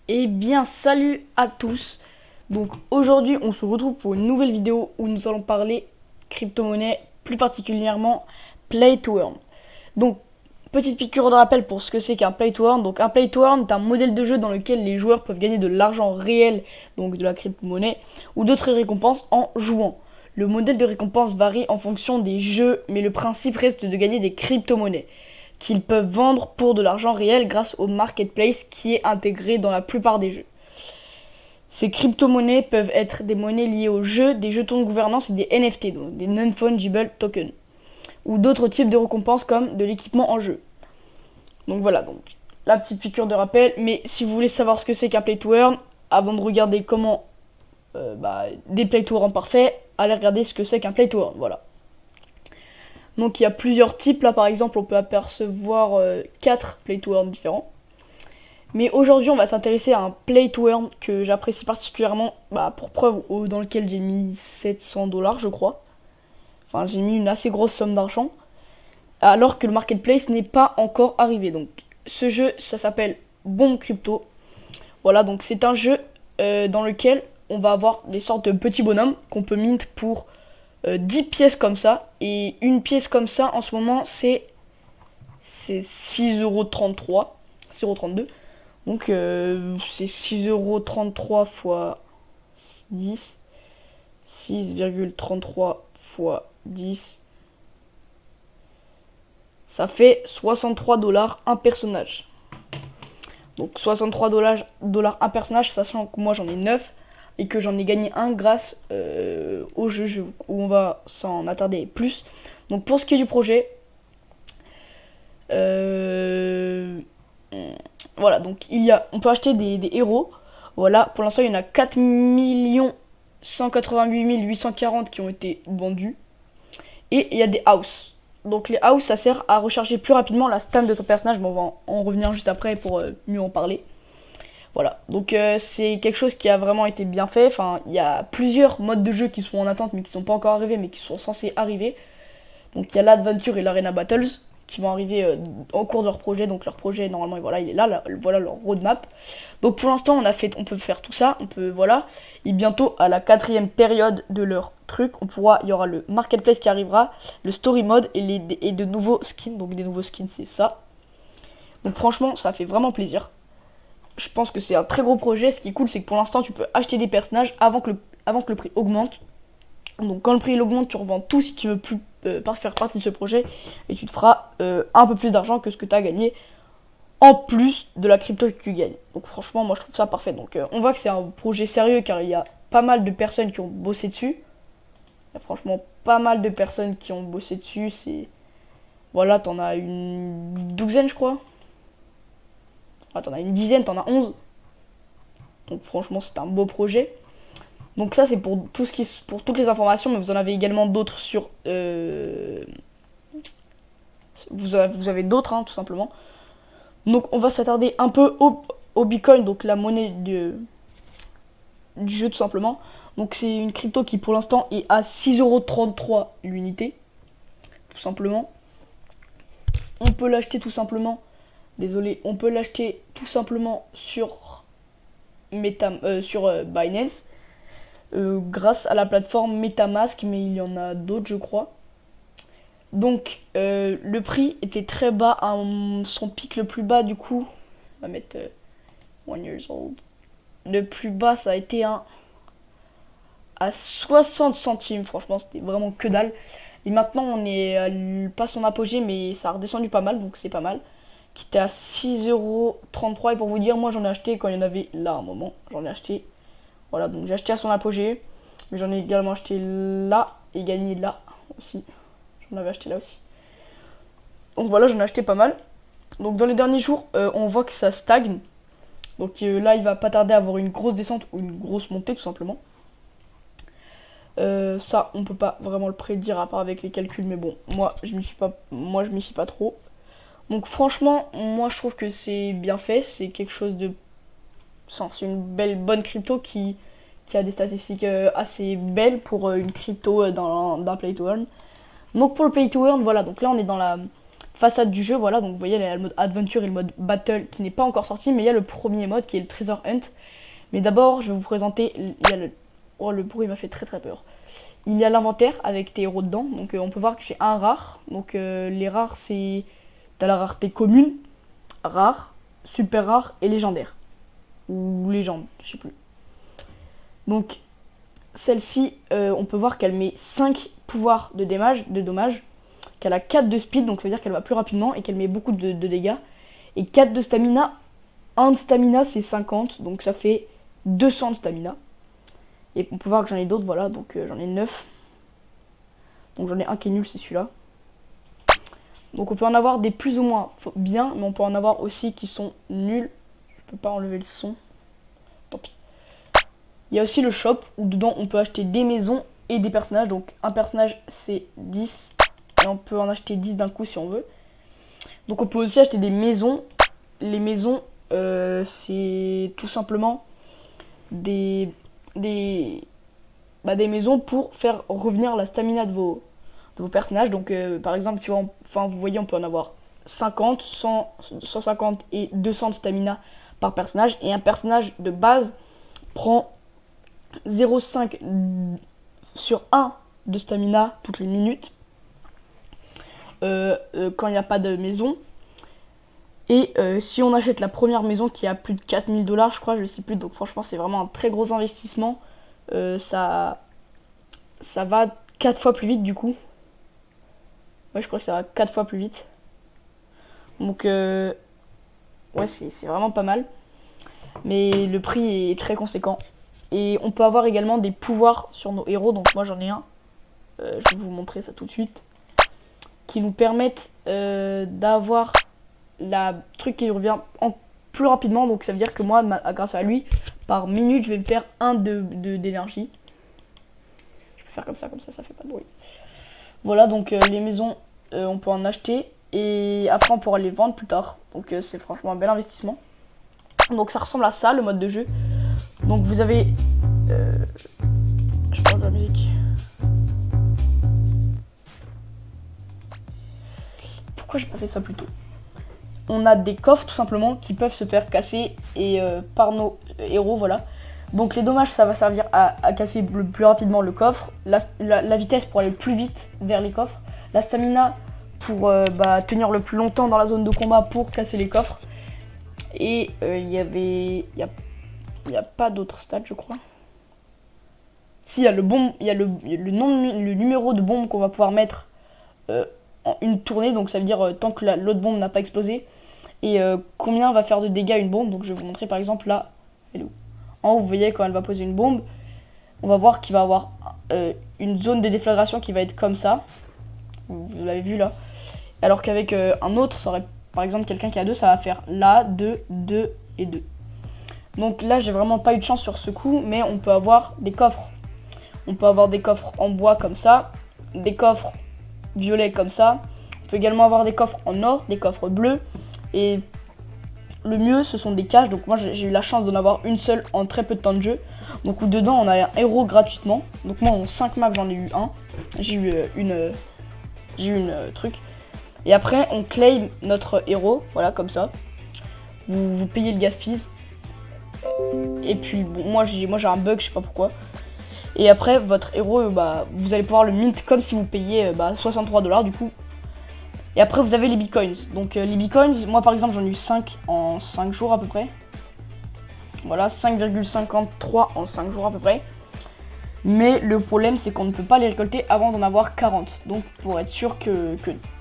Eh bien, salut à tous. Donc aujourd'hui, on se retrouve pour une nouvelle vidéo où nous allons parler crypto-monnaie, plus particulièrement Play to Earn. Donc, petite piqûre de rappel pour ce que c'est qu'un Play to Earn. Donc, un Play to Earn est un modèle de jeu dans lequel les joueurs peuvent gagner de l'argent réel, donc de la crypto-monnaie, ou d'autres récompenses en jouant. Le modèle de récompense varie en fonction des jeux, mais le principe reste de gagner des crypto-monnaies qu'ils peuvent vendre pour de l'argent réel grâce au marketplace qui est intégré dans la plupart des jeux. Ces crypto-monnaies peuvent être des monnaies liées au jeu, des jetons de gouvernance et des NFT, donc des non-fungible tokens, ou d'autres types de récompenses comme de l'équipement en jeu. Donc voilà, donc la petite piqûre de rappel. Mais si vous voulez savoir ce que c'est qu'un play to earn, avant de regarder comment des play to earn parfaits, allez regarder ce que c'est qu'un play to earn. Voilà. Donc il y a plusieurs types. Là par exemple, on peut apercevoir 4 play to earn différents. Mais aujourd'hui, on va s'intéresser à un play to earn que j'apprécie particulièrement, pour preuve, dans lequel j'ai mis 700 $, je crois. Enfin, j'ai mis une assez grosse somme d'argent, alors que le marketplace n'est pas encore arrivé. Donc, ce jeu, ça s'appelle Bomb Crypto. Voilà, donc c'est un jeu dans lequel on va avoir des sortes de petits bonhommes qu'on peut mint pour 10 pièces comme ça. Et une pièce comme ça, en ce moment, c'est 6,33 6,32 €. Donc c'est 6,33 € fois 10. 6,33 fois 10. Ça fait 63 $ un personnage. Donc 63 dollars un personnage, sachant que moi j'en ai 9 et que j'en ai gagné un grâce au jeu où on va s'en attarder plus. Donc pour ce qui est du projet, voilà, donc on peut acheter des héros. Voilà, pour l'instant il y en a 4 188 840 qui ont été vendus. Et il y a des house. Donc les house, ça sert à recharger plus rapidement la stam de ton personnage. Mais on va en revenir juste après pour mieux en parler. Voilà, donc c'est quelque chose qui a vraiment été bien fait. Enfin, il y a plusieurs modes de jeu qui sont en attente mais qui sont pas encore arrivés, mais qui sont censés arriver. Donc il y a l'Adventure et l'Arena Battles qui vont arriver en cours de leur projet. Donc leur projet, normalement, voilà, il est là, voilà leur roadmap. Donc pour l'instant, on peut faire tout ça, voilà. Et bientôt, à la 4e période de leur truc, il y aura le marketplace qui arrivera, le story mode et de nouveaux skins. Donc des nouveaux skins, c'est ça. Donc franchement, ça fait vraiment plaisir. Je pense que c'est un très gros projet. Ce qui est cool, c'est que pour l'instant, tu peux acheter des personnages avant que le prix augmente. Donc quand le prix augmente, tu revends tout si tu veux plus faire partie de ce projet et tu te feras un peu plus d'argent que ce que tu as gagné en plus de la crypto que tu gagnes. Donc franchement, moi je trouve ça parfait. Donc on voit que c'est un projet sérieux car il y a pas mal de personnes qui ont bossé dessus. Il y a franchement pas mal de personnes qui ont bossé dessus. Voilà, t'en as une douzaine je crois. T'en as une dizaine, t'en as 11. Donc franchement c'est un beau projet. Donc ça c'est pour toutes les informations, mais vous en avez également d'autres sur vous avez d'autres tout simplement. Donc on va s'attarder un peu au Bitcoin, donc la monnaie du jeu tout simplement. Donc c'est une crypto qui pour l'instant est à 6,33 € l'unité, tout simplement. On peut l'acheter tout simplement, on peut l'acheter tout simplement sur Binance. Grâce à la plateforme MetaMask, mais il y en a d'autres je crois. Donc le prix était très bas, son pic le plus bas du coup, on va mettre 1 years old. Le plus bas ça a été à 60 centimes, franchement c'était vraiment que dalle. Et maintenant on est pas son apogée mais ça a redescendu pas mal, donc c'est pas mal. Qui était à 6,33 € et pour vous dire, moi j'en ai acheté quand il y en avait là un moment, j'en ai acheté. Voilà, donc j'ai acheté à son apogée, mais j'en ai également acheté là et gagné là aussi. J'en avais acheté là aussi. Donc voilà, j'en ai acheté pas mal. Donc dans les derniers jours, on voit que ça stagne. Donc là, il va pas tarder à avoir une grosse descente ou une grosse montée tout simplement. Ça, on peut pas vraiment le prédire à part avec les calculs, mais bon, moi je m'y fie pas trop. Donc franchement, moi je trouve que c'est bien fait, c'est quelque chose de c'est une bonne crypto qui a des statistiques assez belles pour une crypto d'un play to earn. Donc pour le play to earn, voilà, donc là on est dans la façade du jeu, voilà. Donc vous voyez, il y a le mode Adventure et le mode Battle qui n'est pas encore sorti, mais il y a le premier mode qui est le Treasure Hunt. Mais d'abord, je vais vous présenter, il y a oh, le bruit m'a fait très très peur. Il y a l'inventaire avec tes héros dedans, donc on peut voir que j'ai un rare. Donc les rares, c'est... T'as la rareté commune, rare, super rare et légendaire. Ou légende, je sais plus. Donc celle-ci, on peut voir qu'elle met 5 pouvoirs de dommage, qu'elle a 4 de speed, donc ça veut dire qu'elle va plus rapidement et qu'elle met beaucoup de dégâts. Et 4 de stamina. 1 de stamina c'est 50, donc ça fait 200 de stamina. Et on peut voir que j'en ai d'autres, voilà, donc j'en ai 9. Donc j'en ai un qui est nul, c'est celui-là. Donc on peut en avoir des plus ou moins bien, mais on peut en avoir aussi qui sont nuls. Je peux pas enlever le son, tant pis. Il y a aussi le shop, où dedans on peut acheter des maisons et des personnages. Donc un personnage c'est 10, et on peut en acheter 10 d'un coup si on veut. Donc on peut aussi acheter des maisons. Les maisons, c'est tout simplement des maisons pour faire revenir la stamina de vos personnages. Donc par exemple, tu vois, vous voyez, on peut en avoir 50, 100, 150 et 200 de stamina par personnage. Et un personnage de base prend 0,5 sur 1 de stamina toutes les minutes quand il n'y a pas de maison. Et si on achète la première maison qui a plus de 4000 $, je crois, je ne sais plus, donc franchement c'est vraiment un très gros investissement. Ça va 4 fois plus vite du coup. Ouais, je crois que ça va 4 fois plus vite. Donc ouais, c'est vraiment pas mal. Mais le prix est très conséquent. Et on peut avoir également des pouvoirs sur nos héros, donc moi j'en ai un. Je vais vous montrer ça tout de suite. Qui nous permettent d'avoir la truc qui revient plus rapidement, donc ça veut dire que moi grâce à lui par minute je vais me faire 1 d'énergie. Je peux faire comme ça ça fait pas de bruit. Voilà, donc les maisons on peut en acheter et après on pourra les vendre plus tard, donc c'est franchement un bel investissement. Donc ça ressemble à ça le mode de jeu. Donc vous avez je parle de la musique. Pourquoi j'ai pas fait ça plus tôt? On a des coffres tout simplement qui peuvent se faire casser et par nos héros, voilà. Donc les dommages, ça va servir à casser le plus rapidement le coffre, la vitesse pour aller plus vite vers les coffres, la stamina pour tenir le plus longtemps dans la zone de combat pour casser les coffres. Et il y a pas d'autres stats, je crois. Si, il y a le numéro de bombe qu'on va pouvoir mettre en une tournée, donc ça veut dire tant que l'autre bombe n'a pas explosé. Et combien va faire de dégâts une bombe. Donc je vais vous montrer par exemple là, elle est où ? En haut vous voyez quand elle va poser une bombe, on va voir qu'il va avoir une zone de déflagration qui va être comme ça. Vous l'avez vu là. Alors qu'avec un autre, ça aurait, par exemple quelqu'un qui a 2, ça va faire là, 2, 2 et 2. Donc là j'ai vraiment pas eu de chance sur ce coup, mais on peut avoir des coffres. On peut avoir des coffres en bois comme ça, des coffres violets comme ça. On peut également avoir des coffres en or, des coffres bleus. Et le mieux, ce sont des caches. Donc moi, j'ai eu la chance d'en avoir une seule en très peu de temps de jeu. Donc où dedans, on a un héros gratuitement. Donc moi, en 5 maps, j'en ai eu un. J'ai eu une truc. Et après, on claim notre héros. Voilà, comme ça. Vous payez le gas fees. Et puis, bon, moi, j'ai un bug, je sais pas pourquoi. Et après, votre héros, vous allez pouvoir le mint comme si vous payiez 63 $ du coup. Et après, vous avez les bitcoins. Donc les bitcoins, moi par exemple, j'en ai eu 5 en 5 jours à peu près. Voilà, 5,53 en 5 jours à peu près. Mais le problème, c'est qu'on ne peut pas les récolter avant d'en avoir 40. Donc pour être sûr que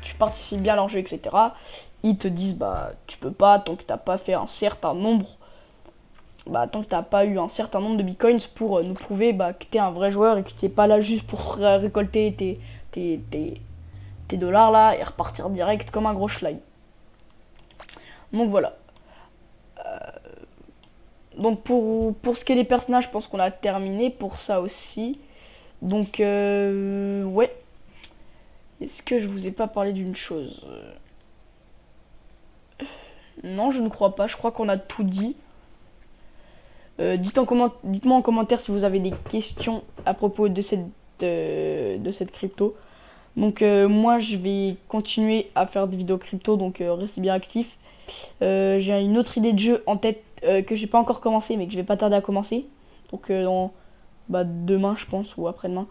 tu participes bien à leur jeu, etc., ils te disent, tu peux pas tant que t'as pas fait un certain nombre. Tant que t'as pas eu un certain nombre de bitcoins pour nous prouver que t'es un vrai joueur et que t'es pas là juste pour récolter tes dollars là et repartir direct comme un gros schlag. Donc voilà. Donc pour ce qui est des personnages, je pense qu'on a terminé pour ça aussi. Donc ouais. Est-ce que je vous ai pas parlé d'une chose? Non, je ne crois pas. Je crois qu'on a tout dit. Dites-moi en commentaire si vous avez des questions à propos de cette crypto. Donc moi je vais continuer à faire des vidéos crypto, donc restez bien actifs. J'ai une autre idée de jeu en tête que j'ai pas encore commencé mais que je vais pas tarder à commencer. Donc demain je pense ou après-demain.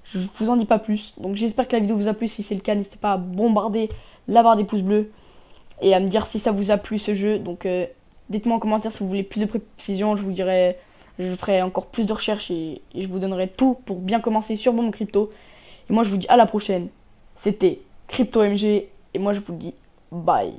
Je vous en dis pas plus. Donc j'espère que la vidéo vous a plu. Si c'est le cas, n'hésitez pas à bombarder la barre des pouces bleus et à me dire si ça vous a plu ce jeu. Donc dites-moi en commentaire si vous voulez plus de précision. Je ferai encore plus de recherches et je vous donnerai tout pour bien commencer sur Bombe Crypto. Et moi je vous dis à la prochaine. C'était Crypto MG et moi je vous dis bye.